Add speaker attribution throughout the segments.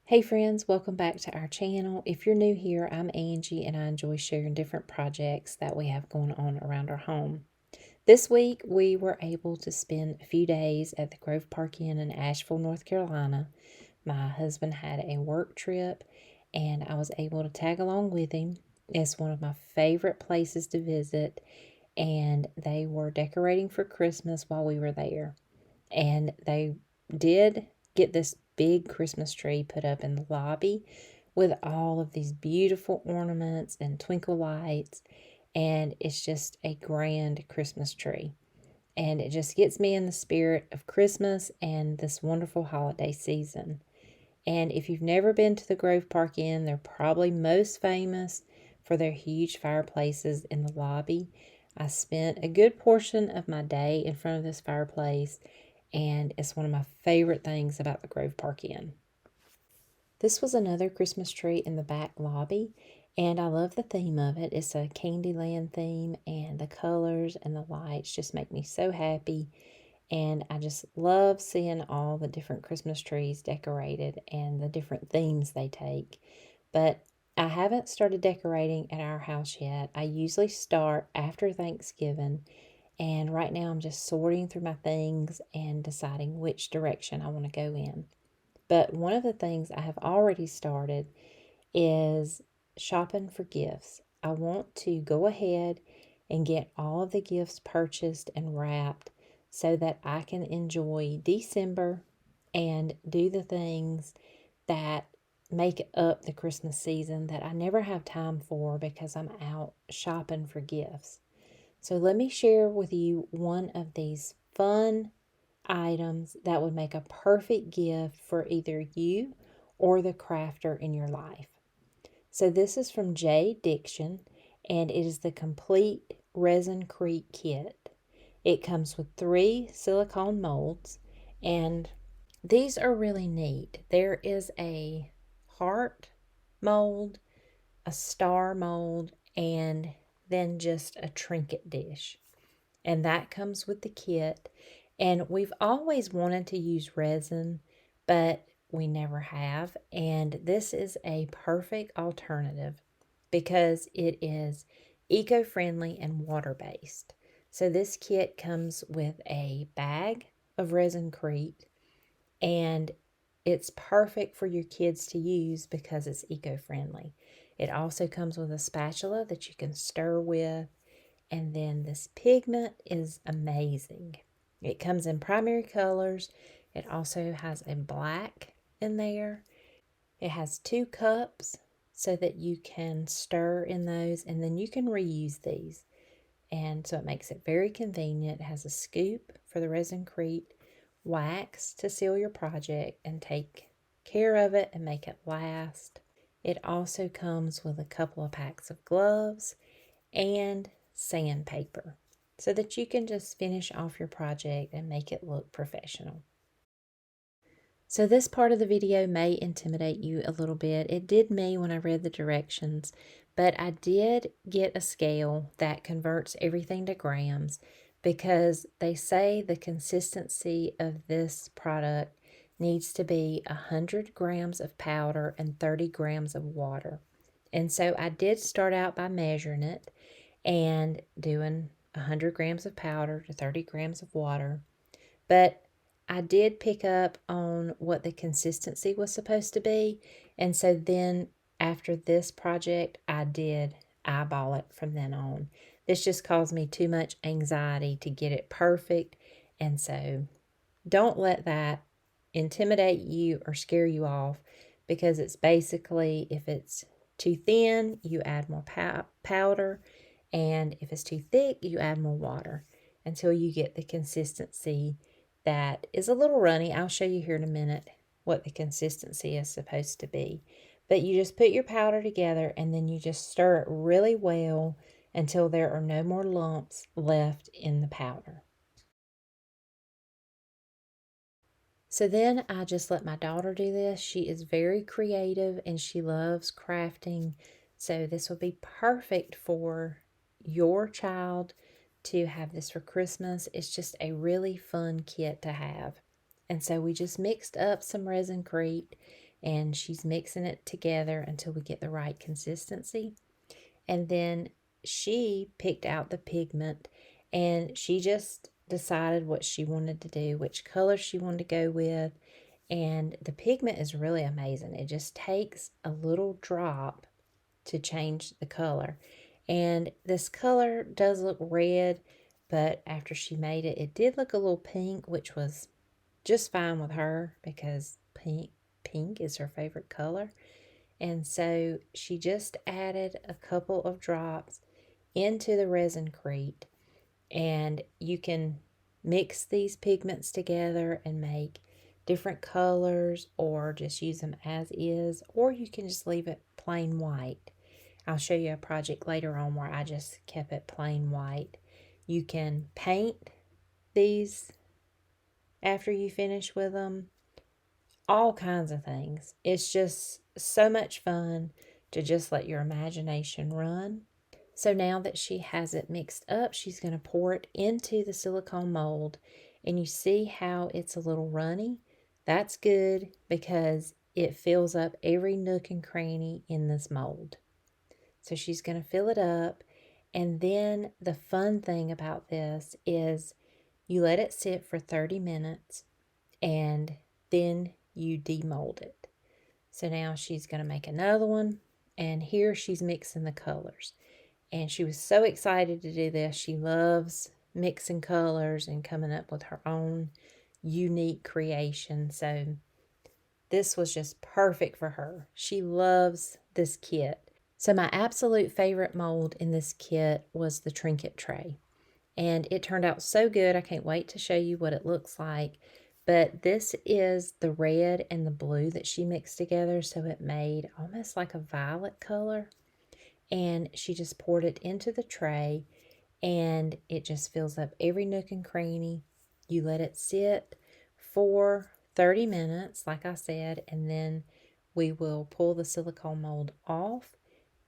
Speaker 1: Hey friends, welcome back to our channel. If you're new here, I'm Angie and I enjoy sharing different projects that we have going on around our home. This week we were able to spend a few days at the Grove Park Inn in Asheville, North Carolina. My husband had a work trip and I was able to tag along with him. It's one of my favorite places to visit, and they were decorating for Christmas while we were there. And they did get this big Christmas tree put up in the lobby with all of these beautiful ornaments and twinkle lights, and it's just a grand Christmas tree. And it just gets me in the spirit of Christmas and this wonderful holiday season. And if you've never been to the Grove Park Inn, they're probably most famous for their huge fireplaces in the lobby. I spent a good portion of my day in front of this fireplace, and it's one of my favorite things about the Grove Park Inn. This was another Christmas tree in the back lobby, and I love the theme of it. It's a Candyland theme, and the colors and the lights just make me so happy. And I just love seeing all the different Christmas trees decorated and the different themes they take. But I haven't started decorating at our house yet. I usually start after Thanksgiving. And right now I'm just sorting through my things and deciding which direction I want to go in. But one of the things I have already started is shopping for gifts. I want to go ahead and get all of the gifts purchased and wrapped so that I can enjoy December and do the things that make up the Christmas season that I never have time for because I'm out shopping for gifts. So let me share with you one of these fun items that would make a perfect gift for either you or the crafter in your life. So this is from JDiction, and it is the complete Resincrete Kit. It comes with 3 silicone molds, and these are really neat. There is a heart mold, a star mold, and then just a trinket dish. And that comes with the kit. And we've always wanted to use resin, but we never have. And this is a perfect alternative because it is eco-friendly and water-based. So this kit comes with a bag of Resincrete, and it's perfect for your kids to use because it's eco-friendly. It also comes with a spatula that you can stir with, and then this pigment is amazing. It comes in primary colors. It also has a black in there. It has 2 cups so that you can stir in those, and then you can reuse these. And so it makes it very convenient. It has a scoop for the Resincrete, wax to seal your project and take care of it and make it last. It also comes with a couple of packs of gloves and sandpaper so that you can just finish off your project and make it look professional. So this part of the video may intimidate you a little bit. It did me when I read the directions, but I did get a scale that converts everything to grams because they say the consistency of this product needs to be 100 grams of powder and 30 grams of water. And so I did start out by measuring it and doing 100 grams of powder to 30 grams of water. But I did pick up on what the consistency was supposed to be. And so then after this project, I did eyeball it from then on. This just caused me too much anxiety to get it perfect. And so don't let that intimidate you or scare you off, because it's basically, if it's too thin, you add more powder. And if it's too thick, you add more water until you get the consistency that is a little runny. I'll show you here in a minute what the consistency is supposed to be. But you just put your powder together and then you just stir it really well until there are no more lumps left in the powder. So then I just let my daughter do this. She is very creative and she loves crafting. So this would be perfect for your child to have this for Christmas. It's just a really fun kit to have. And so we just mixed up some Resincrete and she's mixing it together until we get the right consistency. And then she picked out the pigment, and she just decided what she wanted to do, which color she wanted to go with. And the pigment is really amazing. It just takes a little drop to change the color. And this color does look red, but after she made it, it did look a little pink, which was just fine with her because pink is her favorite color. And so she just added a couple of drops into the Resincrete, and you can mix these pigments together and make different colors, or just use them as is, or you can just leave it plain white. I'll show you a project later on where I just kept it plain white. You can paint these after you finish with them, all kinds of things. It's just so much fun to just let your imagination run. So now that she has it mixed up, she's going to pour it into the silicone mold. And you see how it's a little runny? That's good because it fills up every nook and cranny in this mold. So she's going to fill it up. And then the fun thing about this is you let it sit for 30 minutes and then you demold it. So now she's going to make another one, and here she's mixing the colors. And she was so excited to do this. She loves mixing colors and coming up with her own unique creation. So this was just perfect for her. She loves this kit. So my absolute favorite mold in this kit was the trinket tray. And it turned out so good. I can't wait to show you what it looks like. But this is the red and the blue that she mixed together, so it made almost like a violet color. And she just poured it into the tray, and it just fills up every nook and cranny. You let it sit for 30 minutes, like I said, and then we will pull the silicone mold off.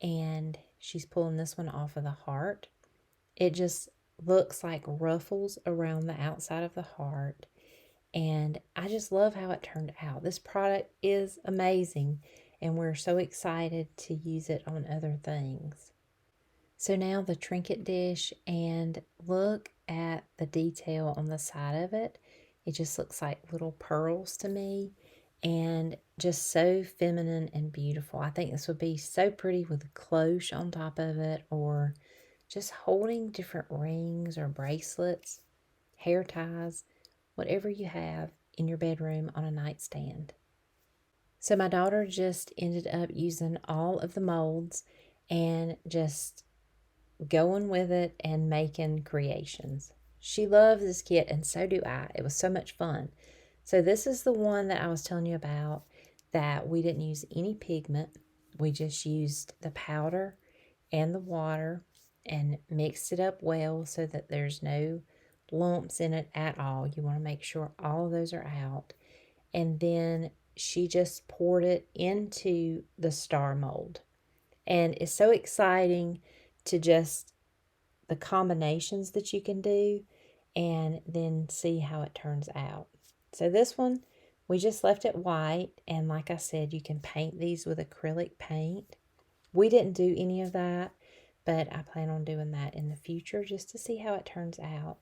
Speaker 1: And she's pulling this one off of the heart. It just looks like ruffles around the outside of the heart. And I just love how it turned out. This product is amazing, and we're so excited to use it on other things. So now the trinket dish, and look at the detail on the side of it. It just looks like little pearls to me, and just so feminine and beautiful. I think this would be so pretty with a cloche on top of it, or just holding different rings or bracelets, hair ties, whatever you have in your bedroom on a nightstand. So my daughter just ended up using all of the molds and just going with it and making creations. She loves this kit, and so do I. It was so much fun. So this is the one that I was telling you about, that we didn't use any pigment. We just used the powder and the water and mixed it up well so that there's no lumps in it at all. You want to make sure all of those are out. And then she just poured it into the star mold. And it's so exciting to just the combinations that you can do and then see how it turns out. So this one, we just left it white. And like I said, you can paint these with acrylic paint. We didn't do any of that, but I plan on doing that in the future just to see how it turns out.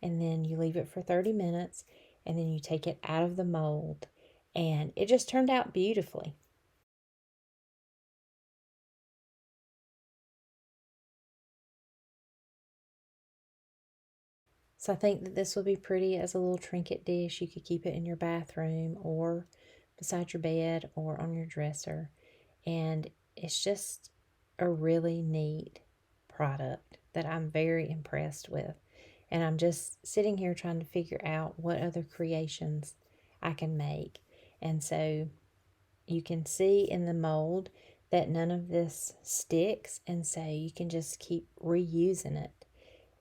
Speaker 1: And then you leave it for 30 minutes, and then you take it out of the mold, and it just turned out beautifully. So I think that this will be pretty as a little trinket dish. You could keep it in your bathroom or beside your bed or on your dresser. And it's just a really neat product that I'm very impressed with. And I'm just sitting here trying to figure out what other creations I can make. And so you can see in the mold that none of this sticks. And so you can just keep reusing it.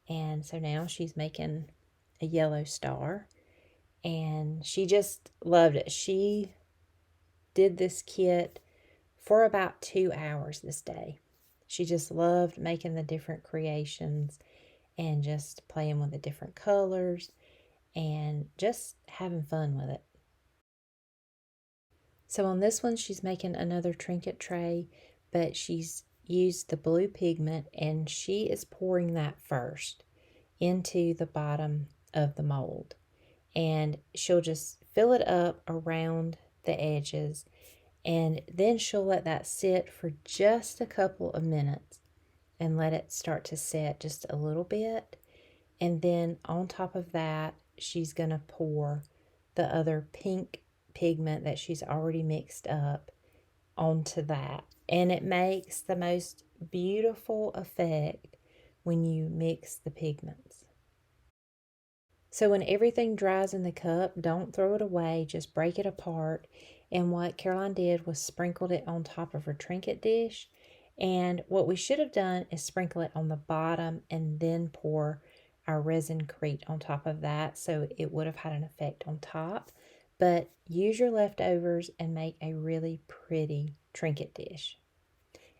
Speaker 1: And so now she's making a yellow star. And she just loved it. She did this kit for about 2 hours this day. She just loved making the different creations and just playing with the different colors and just having fun with it. So on this one, she's making another trinket tray, but she's used the blue pigment and she is pouring that first into the bottom of the mold. And she'll just fill it up around the edges, and then she'll let that sit for just a couple of minutes and let it start to set just a little bit. And then on top of that, she's going to pour the other pink pigment that she's already mixed up onto that. And it makes the most beautiful effect when you mix the pigments. So when everything dries in the cup, don't throw it away, just break it apart. And what Caroline did was sprinkled it on top of her trinket dish. And what we should have done is sprinkle it on the bottom and then pour our Resincrete on top of that, so it would have had an effect on top. But use your leftovers and make a really pretty trinket dish.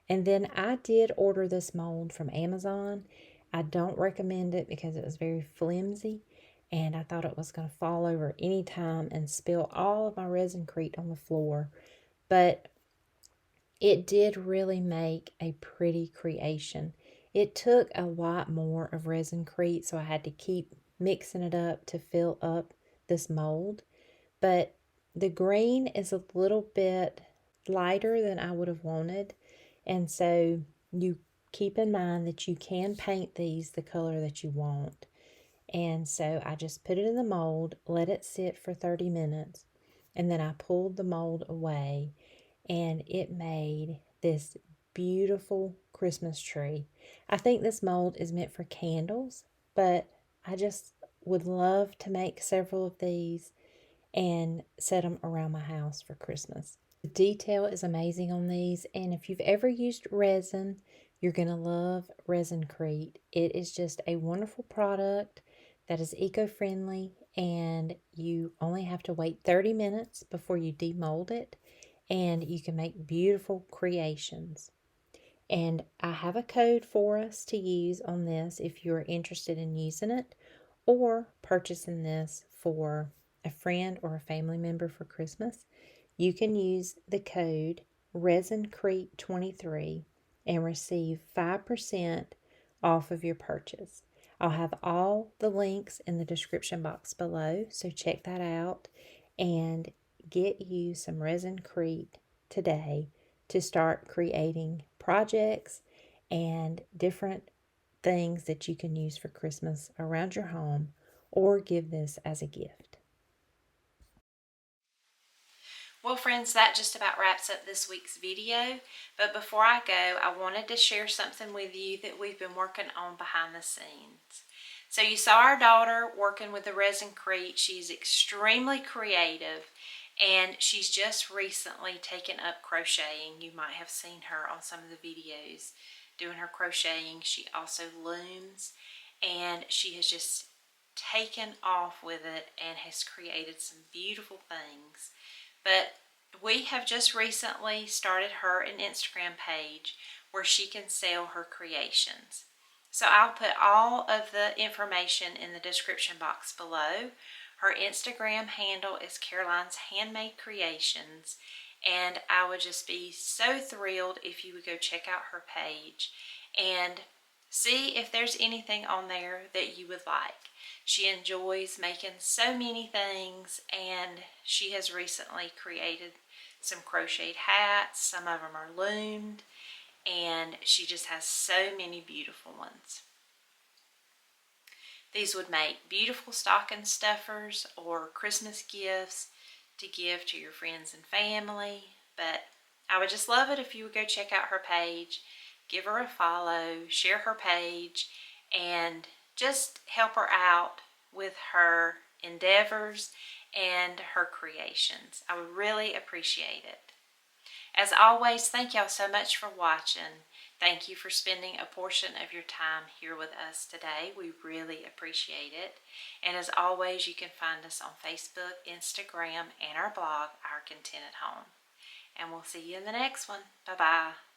Speaker 1: And then I did order this mold from Amazon. I don't recommend it because it was very flimsy, and I thought it was going to fall over any time and spill all of my Resincrete on the floor. But it did really make a pretty creation. It took a lot more of Resincrete, so I had to keep mixing it up to fill up this mold. But the green is a little bit lighter than I would have wanted. And so you keep in mind that you can paint these the color that you want. And so I just put it in the mold, let it sit for 30 minutes, and then I pulled the mold away, and it made this beautiful Christmas tree. I think this mold is meant for candles, but I just would love to make several of these and set them around my house for Christmas. The detail is amazing on these, and if you've ever used resin, you're going to love Resincrete. It is just a wonderful product that is eco-friendly, and you only have to wait 30 minutes before you demold it, and you can make beautiful creations. And I have a code for us to use on this if you're interested in using it or purchasing this for a friend or a family member for Christmas. You can use the code Resincrete23 and receive 5% off of your purchase. I'll have all the links in the description box below, so check that out and get you some Resincrete today to start creating projects and different things that you can use for Christmas around your home, or give this as a gift. Well, friends, that just about wraps up this week's video. But before I go, I wanted to share something with you that we've been working on behind the scenes. So you saw our daughter working with the Resincrete. She's extremely creative, and she's just recently taken up crocheting. You might have seen her on some of the videos doing her crocheting. She also looms, and she has just taken off with it and has created some beautiful things. But we have just recently started her an Instagram page where she can sell her creations. So I'll put all of the information in the description box below. Her Instagram handle is Caroline's Handmade Creations, and I would just be so thrilled if you would go check out her page and see if there's anything on there that you would like. She enjoys making so many things, and she has recently created some crocheted hats. Some of them are loomed, and she just has so many beautiful ones. These would make beautiful stocking stuffers or Christmas gifts to give to your friends and family. But I would just love it if you would go check out her page, give her a follow, share her page, and just help her out with her endeavors and her creations. I would really appreciate it. As always, thank y'all so much for watching. Thank you for spending a portion of your time here with us today. We really appreciate it. And as always, you can find us on Facebook, Instagram, and our blog, Our Contented Home. And we'll see you in the next one. Bye-bye.